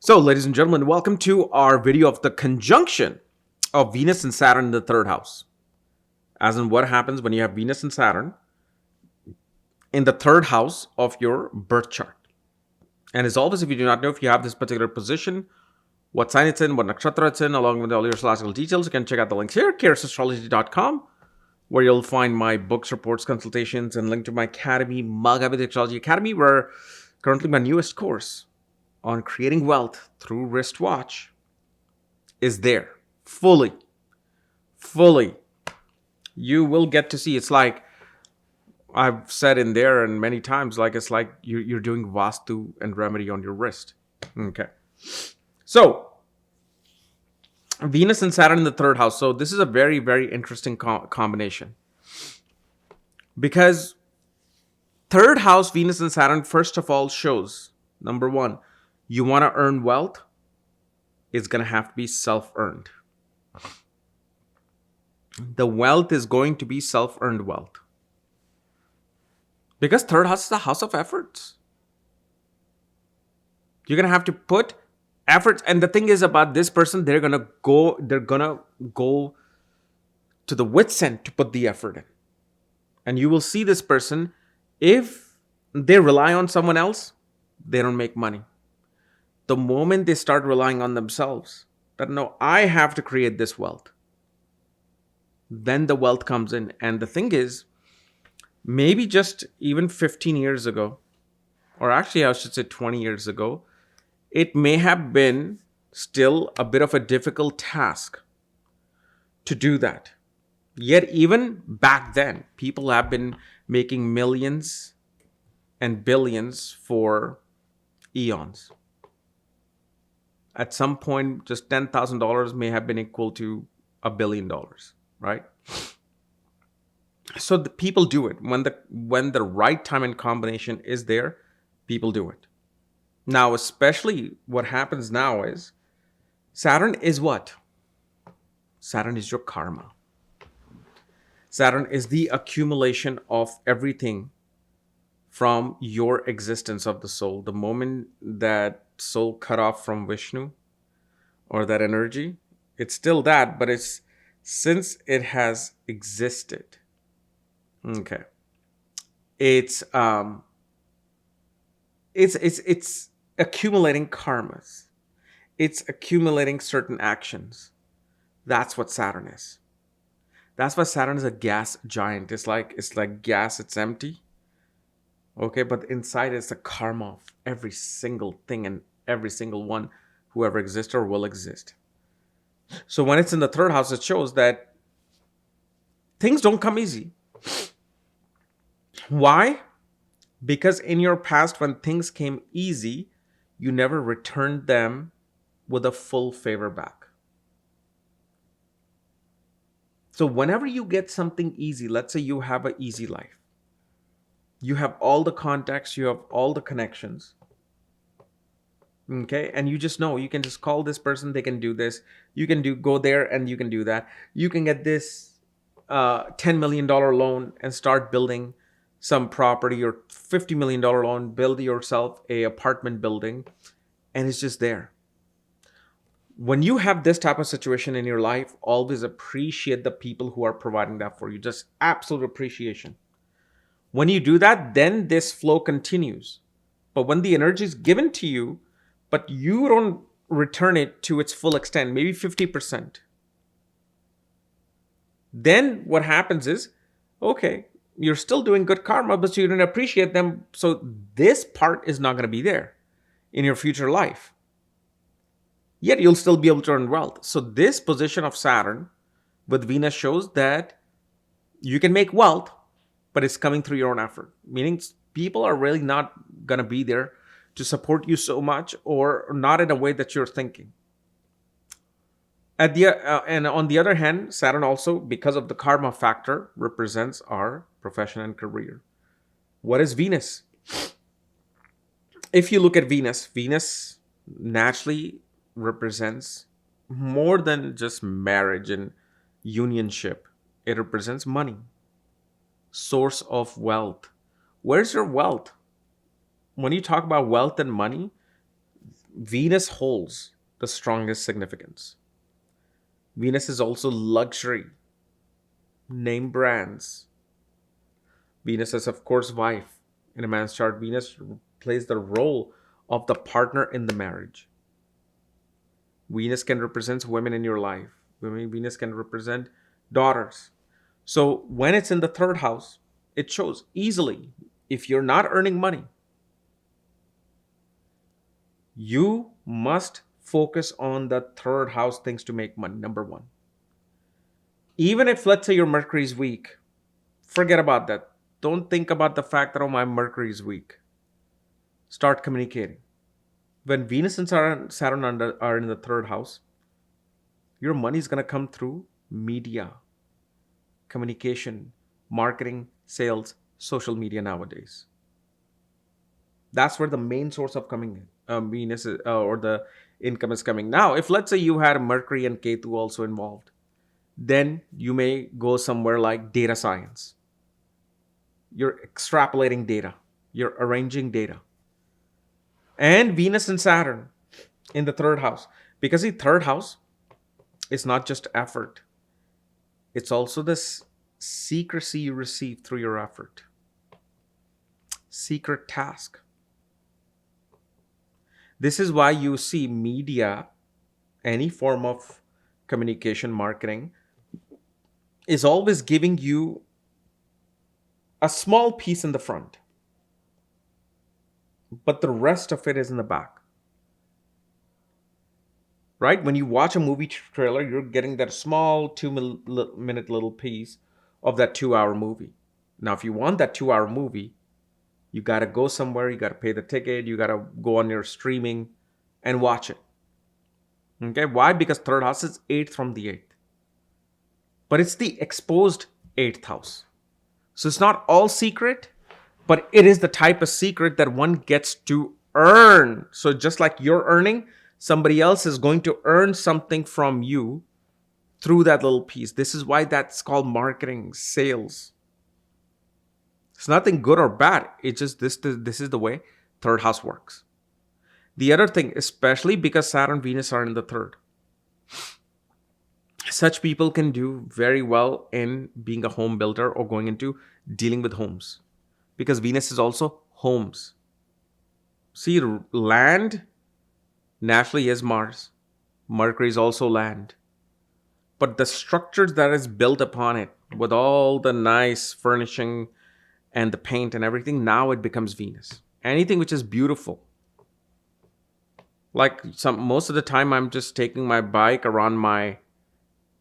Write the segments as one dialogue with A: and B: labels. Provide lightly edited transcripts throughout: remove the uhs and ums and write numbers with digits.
A: So, ladies and gentlemen, welcome to our video of the conjunction of Venus and Saturn in the third house. As in, what happens when you have Venus and Saturn in the third house of your birth chart. And as always, if you do not know if you have this particular position, what sign it's in, what nakshatra it's in, along with all your astrological details, you can check out the links here, Astrology.com, where you'll find my books, reports, consultations, and link to my academy, Magavit Astrology Academy, where currently my newest course on creating wealth through wristwatch is there fully. You will get to see. It's like I've said in there and many times, like it's like you're doing Vastu and Remedy on your wrist. Okay. So Venus and Saturn in the third house. So this is a very, very interesting combination. Because third house, Venus and Saturn, first of all, shows, number one, you want to earn wealth, it's going to have to be self-earned. The wealth is going to be self-earned wealth. Because third house is the house of efforts. You're going to have to put efforts. And the thing is about this person, they're going to go to the wit's end to put the effort in. And you will see this person, if they rely on someone else, they don't make money. The moment they start relying on themselves, that no, I have to create this wealth, then the wealth comes in. And the thing is, maybe just even 15 years ago, or actually I should say 20 years ago, it may have been still a bit of a difficult task to do that. Yet even back then, people have been making millions and billions for eons. At some point, just $10,000 may have been equal to $1 billion, right? So the people do it. When the right time and combination is there, people do it. Now, especially what happens now is, Saturn is what? Saturn is your karma. Saturn is the accumulation of everything from your existence of the soul. The moment that soul cut off from Vishnu or that energy, it's still that, but it's since it has existed. Okay. It's accumulating karmas. It's accumulating certain actions. That's what Saturn is. That's why Saturn is a gas giant. It's like gas, it's empty. Okay, but inside it's the karma of every single thing and every single one who ever exists or will exist. So when it's in the third house, it shows that things don't come easy. Why? Because in your past, when things came easy, you never returned them with a full favor back. So whenever you get something easy, let's say you have an easy life. You have all the contacts, you have all the connections. Okay, and you just know, you can just call this person, they can do this. You can go there and you can do that. You can get this $10 million loan and start building some property, or $50 million loan, build yourself a apartment building, and it's just there. When you have this type of situation in your life, always appreciate the people who are providing that for you. Just absolute appreciation. When you do that, then this flow continues. But when the energy is given to you, but you don't return it to its full extent, maybe 50%, then what happens is, okay, you're still doing good karma, but you didn't appreciate them. So this part is not going to be there in your future life. Yet you'll still be able to earn wealth. So this position of Saturn with Venus shows that you can make wealth, but it's coming through your own effort. Meaning people are really not going to be there to support you so much, or not in a way that you're thinking. And on the other hand, Saturn also, because of the karma factor, represents our profession and career. What is Venus? If you look at Venus, Venus naturally represents more than just marriage and unionship. It represents money, source of wealth. Where's your wealth? When you talk about wealth and money, Venus holds the strongest significance. Venus is also luxury, name brands. Venus is, of course, wife. In a man's chart, Venus plays the role of the partner in the marriage. Venus can represent women in your life. Venus can represent daughters. So when it's in the third house, it shows easily if you're not earning money, you must focus on the third house things to make money. Number one. Even if, let's say, your Mercury is weak, forget about that. Don't think about the fact that, oh, my Mercury is weak. Start communicating. When Venus and Saturn are in the third house, your money is going to come through media, communication, marketing, sales, social media nowadays. That's where the main source of coming Venus or the income is coming. Now, if let's say you had Mercury and Ketu also involved, then you may go somewhere like data science. You're extrapolating data. You're arranging data. And Venus and Saturn in the third house. Because the third house is not just effort. It's also this secrecy you receive through your effort. Secret task. This is why you see media, any form of communication, marketing, is always giving you a small piece in the front, but the rest of it is in the back. Right? When you watch a movie trailer, you're getting that small 2-minute little piece of that 2-hour movie. Now, if you want that 2-hour movie, you got to go somewhere, you got to pay the ticket, you got to go on your streaming and watch it. Okay? Why? Because third house is 8th from the 8th. But it's the exposed 8th house. So it's not all secret, but it is the type of secret that one gets to earn. So just like you're earning, somebody else is going to earn something from you through that little piece. This is why that's called marketing, sales. It's nothing good or bad. It's just this is the way third house works. The other thing, especially because Saturn, Venus are in the third, such people can do very well in being a home builder or going into dealing with homes, because Venus is also homes. See, land naturally is Mars. Mercury is also land. But the structures that is built upon it, with all the nice furnishing and the paint and everything, now it becomes Venus. Anything which is beautiful. Like most of the time, I'm just taking my bike around my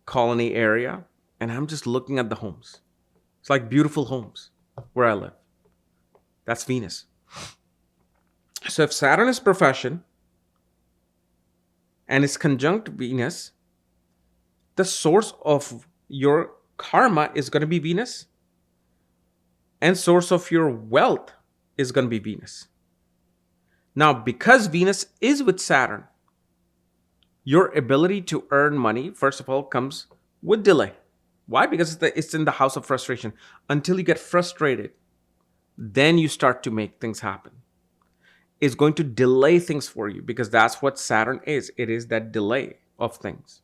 A: colony area and I'm just looking at the homes. It's like beautiful homes where I live. That's Venus. So if Saturn is profession and is conjunct Venus, the source of your karma is going to be Venus, and source of your wealth is going to be Venus. Now, because Venus is with Saturn, your ability to earn money, first of all, comes with delay. Why? Because it's in the house of frustration. Until you get frustrated, then you start to make things happen. It's going to delay things for you, because that's what Saturn is. It is that delay of things.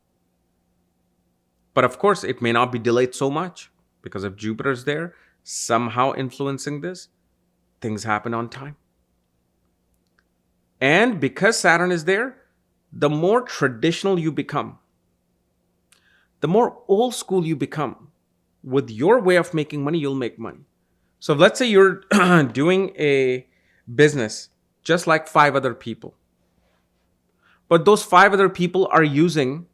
A: But of course, it may not be delayed so much, because if Jupiter's there, somehow influencing this, things happen on time. And because Saturn is there, the more traditional you become, the more old school you become, with your way of making money, you'll make money. So let's say you're doing a business just like 5 other people, but those 5 other people are using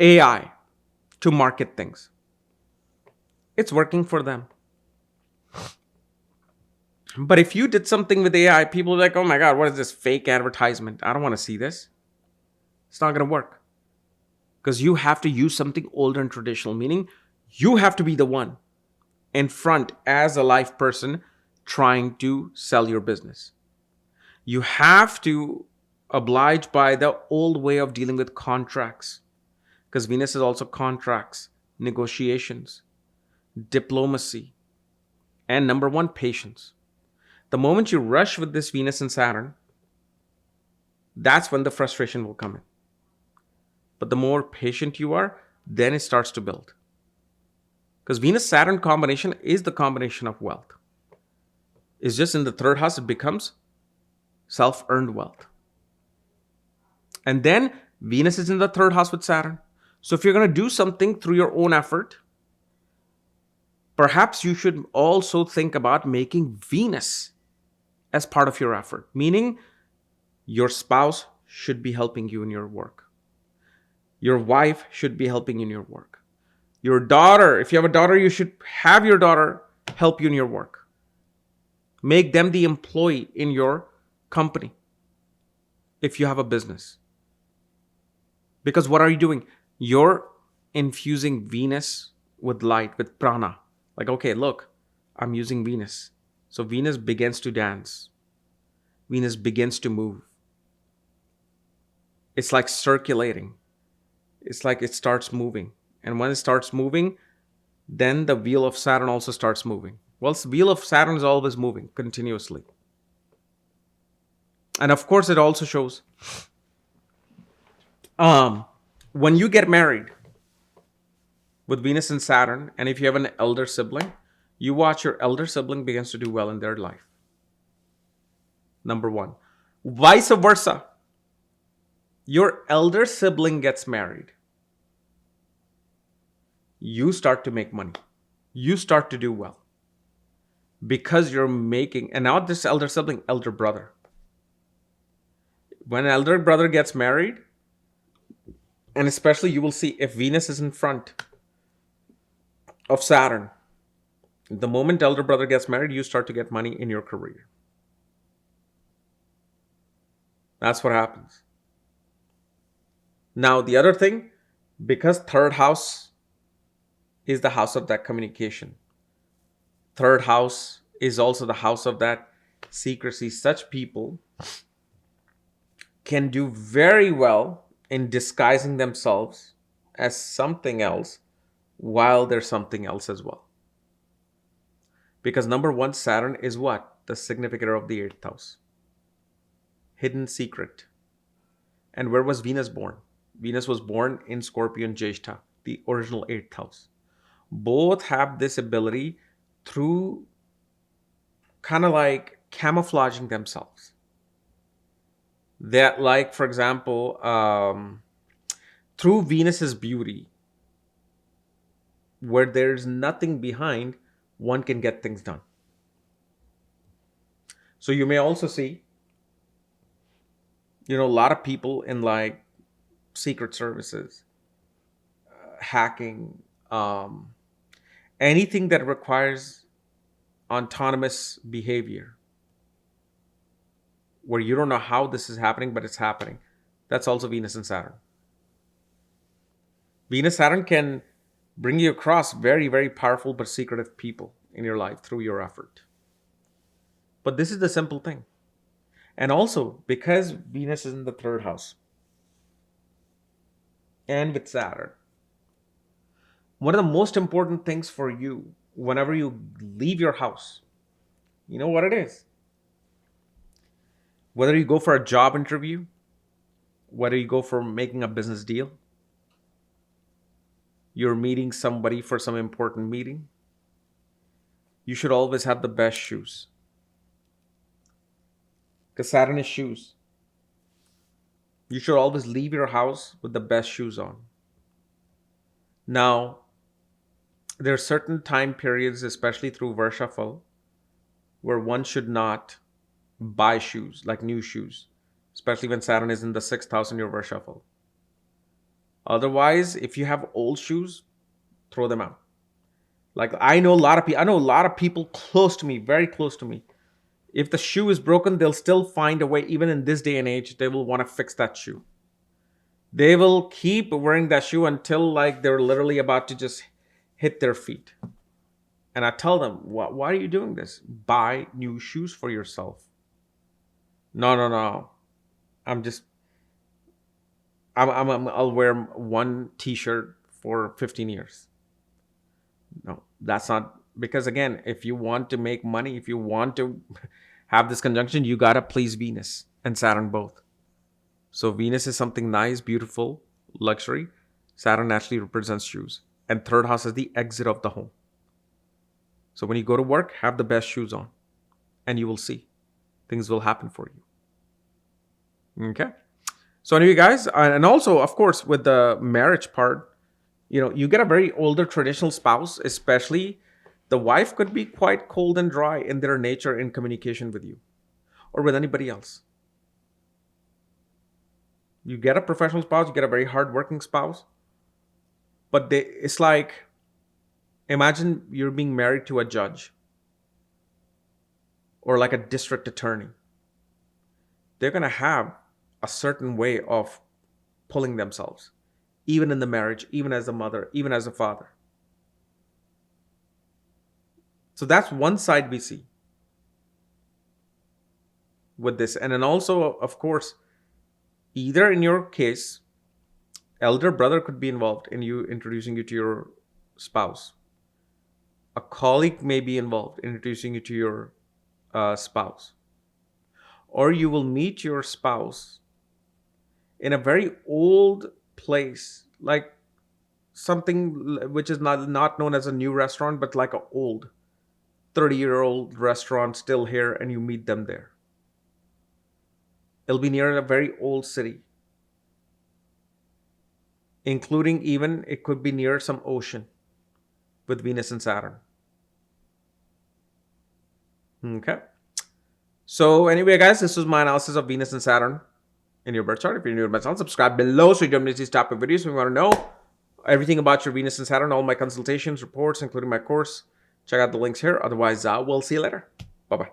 A: AI to market things. It's working for them. But if you did something with AI, people are like, oh my God, what is this fake advertisement? I don't want to see this. It's not going to work. Because you have to use something older and traditional, meaning you have to be the one in front as a live person trying to sell your business. You have to oblige by the old way of dealing with contracts, because Venus is also contracts, negotiations, diplomacy, and number 1, patience. The moment you rush with this Venus and Saturn, That's when the frustration will come in. But the more patient you are, then it starts to build. Because Venus Saturn combination is the combination of wealth. It's just in the third house, it becomes self earned wealth. And then Venus is in the third house with Saturn. So if you're going to do something through your own effort, perhaps you should also think about making Venus as part of your effort, meaning your spouse should be helping you in your work. Your wife should be helping you in your work. Your daughter, if you have a daughter, you should have your daughter help you in your work. Make them the employee in your company if you have a business. Because what are you doing? You're infusing Venus with light, with prana. Like, okay, look, I'm using Venus. So Venus begins to dance. Venus begins to move. It's like circulating. It's like it starts moving. And when it starts moving, then the wheel of Saturn also starts moving. Well, the wheel of Saturn is always moving continuously. And of course, it also shows when you get married with Venus and Saturn, and if you have an elder sibling, you watch your elder sibling begins to do well in their life. Number one. Vice versa. Your elder sibling gets married. You start to make money. You start to do well. Because you're making, and now this elder sibling, elder brother. When an elder brother gets married, and especially you will see if Venus is in front of Saturn, the moment elder brother gets married, you start to get money in your career. That's what happens. Now, the other thing, because third house is the house of that communication. Third house is also the house of that secrecy. Such people can do very well in disguising themselves as something else while they're something else as well. Because number one, Saturn is what? The significator of the 8th house. Hidden secret. And where was Venus born? Venus was born in Scorpio and Jeshta, the original 8th house. Both have this ability through kind of like camouflaging themselves. That, like, for example, through Venus's beauty, where there's nothing behind, one can get things done. So you may also see, a lot of people in like secret services, hacking, anything that requires autonomous behavior, where you don't know how this is happening, but it's happening. That's also Venus and Saturn. Venus Saturn can bring you across very, very powerful but secretive people in your life through your effort. But this is the simple thing. And also, because Venus is in the third house and with Saturn, one of the most important things for you whenever you leave your house, you know what it is? Whether you go for a job interview, whether you go for making a business deal, you're meeting somebody for some important meeting, you should always have the best shoes. Because Saturn is shoes. You should always leave your house with the best shoes on. Now, there are certain time periods, especially through Varshafal, where one should not buy shoes, like new shoes, especially when Saturn is in the 6th house in your Varshafal. Otherwise, if you have old shoes, throw them out. Like I know a lot of people close to me, very close to me. If the shoe is broken, they'll still find a way, even in this day and age, they will want to fix that shoe. They will keep wearing that shoe until like they're literally about to just hit their feet. And I tell them, why are you doing this? Buy new shoes for yourself. No. I'll wear one t-shirt for 15 years. No, that's not, because again, if you want to make money, if you want to have this conjunction, you got to please Venus and Saturn both. So Venus is something nice, beautiful, luxury. Saturn naturally represents shoes. And third house is the exit of the home. So when you go to work, have the best shoes on. And you will see. Things will happen for you. Okay? So anyway, guys, and also, of course, with the marriage part, you get a very older traditional spouse, especially the wife could be quite cold and dry in their nature in communication with you or with anybody else. You get a professional spouse, you get a very hardworking spouse, but it's like, imagine you're being married to a judge or like a district attorney. They're going to have a certain way of pulling themselves, even in the marriage, even as a mother, even as a father. So that's one side we see with this. And then also, of course, either in your case, elder brother could be involved in you introducing you to your spouse. A colleague may be involved in introducing you to your spouse. Or you will meet your spouse in a very old place, like something which is not known as a new restaurant, but like an old 30-year-old restaurant still here, and you meet them there. It'll be near a very old city, including even it could be near some ocean with Venus and Saturn. Okay. So anyway, guys, this was my analysis of Venus and Saturn in your birth chart. If you're new to my channel, subscribe below so you don't miss these type of videos. If you want to know everything about your Venus and Saturn, all my consultations, reports, including my course, check out the links here. Otherwise, we'll see you later. Bye-bye.